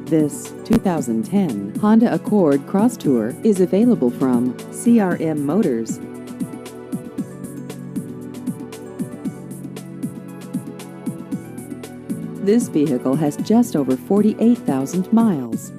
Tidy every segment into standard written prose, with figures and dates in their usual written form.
This 2010 Honda Accord Cross Tour is available from CRM Motors. This vehicle has just over 48,000 miles.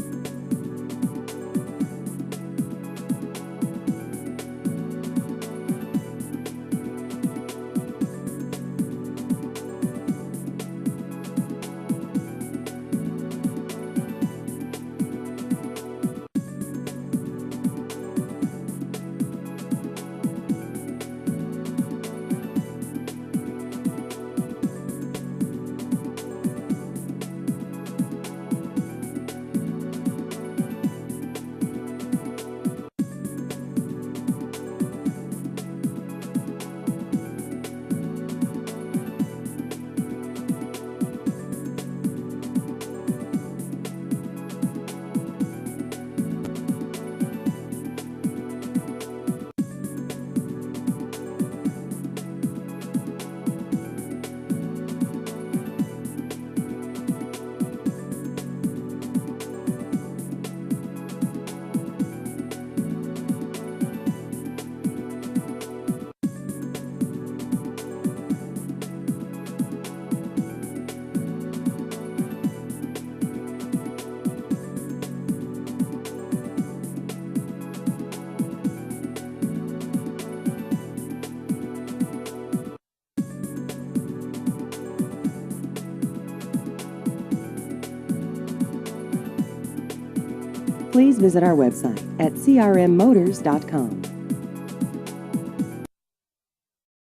Please visit our website at crmmotors.com.